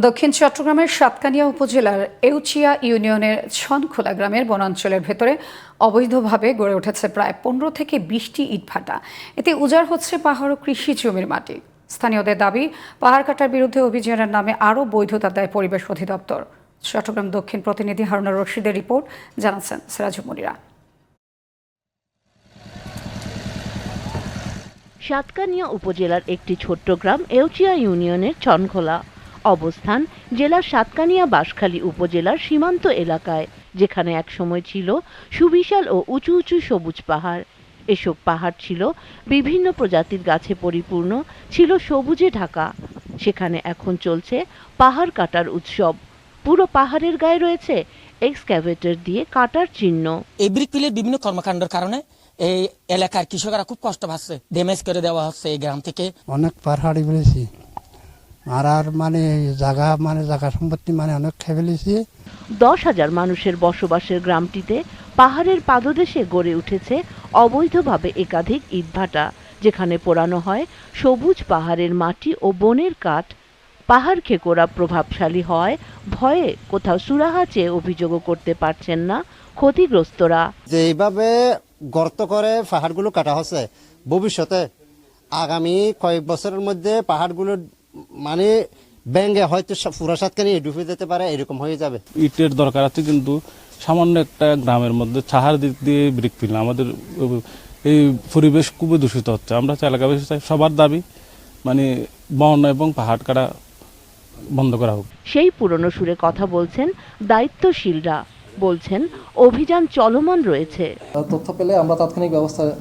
দক্ষিণ চট্টগ্রামের সাতকানিয়া উপজেলার এউচিয়া ইউনিয়নের ছনখোলা গ্রামের বনাঞ্চলের ভেতরে অবৈধভাবে গড়ে উঠেছে প্রায় 15 থেকে 20টি ইটভাটা। এতে উজাড় হচ্ছে পাহাড় ও কৃষি জমির মাটি। স্থানীয়দের দাবি, পাহাড় কাটার বিরুদ্ধে অভিযানের নামে আরও বৈধতা দেয় পরিবেশ অধিদপ্তর। চট্টগ্রাম দক্ষিণ প্রতিনিধি হারুনা রশিদের রিপোর্ট, জানাচ্ছেন সিরাজুল মনিরা। সাতকানিয়া উপজেলার একটি ছোট্ট গ্রাম এউচিয়া ইউনিয়নের ছনখোলা। অবস্থান জেলার সাতকানিয়া বাঁশখালী উপজেলার সীমান্ত এলাকায়, যেখানে একসময় ছিল সুবিশাল ও উঁচু উঁচু সবুজ পাহাড়। এসব পাহাড় ছিল বিভিন্ন প্রজাতির গাছে পরিপূর্ণ, ছিল সবুজে ঢাকা। সেখানে এখন চলছে পাহাড় কাটার উৎসব। পুরো পাহাড়ের গায়ে রয়েছে এক্সক্যাভেটর দিয়ে কাটার চিহ্ন। এই ব্রিকপিলের বিভিন্ন কর্মকাণ্ডের কারণে এই এলাকার কৃষকরা খুব কষ্ট পাচ্ছে। ড্যামেজ করে দেওয়া হচ্ছে এই গ্রাম থেকে। অনেক পাহাড়ি ফেলেছি আর জায়গা সম্পত্তি অনেক খেয়ে ফেলেছি। 10,000 মানুষের বসবাসের গ্রামটিতে পাহাড়ের পাদদেশে গড়ে উঠেছে অবৈধভাবে একাধিক ইটভাটা, যেখানে পোড়ানো হয় সবুজ পাহাড়ের মাটি ও বনের কাঠ। পাহাড় খেকোরা প্রভাবশালী হয় ভয়ে কোথাও সুরাহা চেয়ে অভিযোগও করতে পারছেন না ক্ষতিগ্রস্তরা। যে এইভাবে গর্ত করে পাহাড়গুলো কাটা হচ্ছে, ভবিষ্যতে আগামী কয়েক বছরের মধ্যে পাহাড়গুলো ব্যাঙ্গে হয়তো পুরা সাতখানি ডুবে যেতে পারে, এরকম হয়ে যাবে। ইটের দরকার আছে, কিন্তু সামান্য একটা গ্রামের মধ্যে ছাহার দিক দিয়ে ব্রিক পিল আমাদের এই পরিবেশ খুবই দূষিত হচ্ছে। আমরা এলাকাবাসী সবার দাবি বন এবং পাহাড় কাটা বন্ধ করা হোক। সেই পুরনো সুরে কথা বলছেন দায়িত্বশীলরা, বলছেন অভিযান চলমান রয়েছে। তথ্য পেলে আমরা তাৎক্ষণিক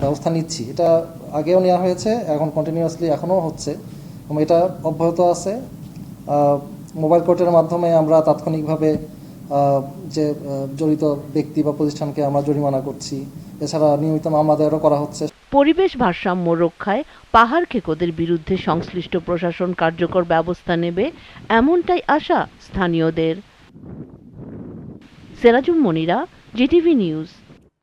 ব্যবস্থা নিচ্ছি। এটা আগেও নেওয়া হয়েছে, এখন কন্টিনিউয়াসলি এখনও হচ্ছে এবং এটা অব্যাহত আছে। মোবাইল কোর্টের মাধ্যমে আমরা তাৎক্ষণিকভাবে যে জড়িত ব্যক্তি বা প্রতিষ্ঠানকে আমরা জরিমানা করছি। এছাড়া নিয়মিত মামলা দায়েরও করা হচ্ছে। পরিবেশ ভারসাম্য রক্ষায় পাহাড় খেকোদের বিরুদ্ধে সংশ্লিষ্ট প্রশাসন কার্যকর ব্যবস্থা নেবে, এমনটাই আশা স্থানীয়দের। Sirajul Monira, GTV news.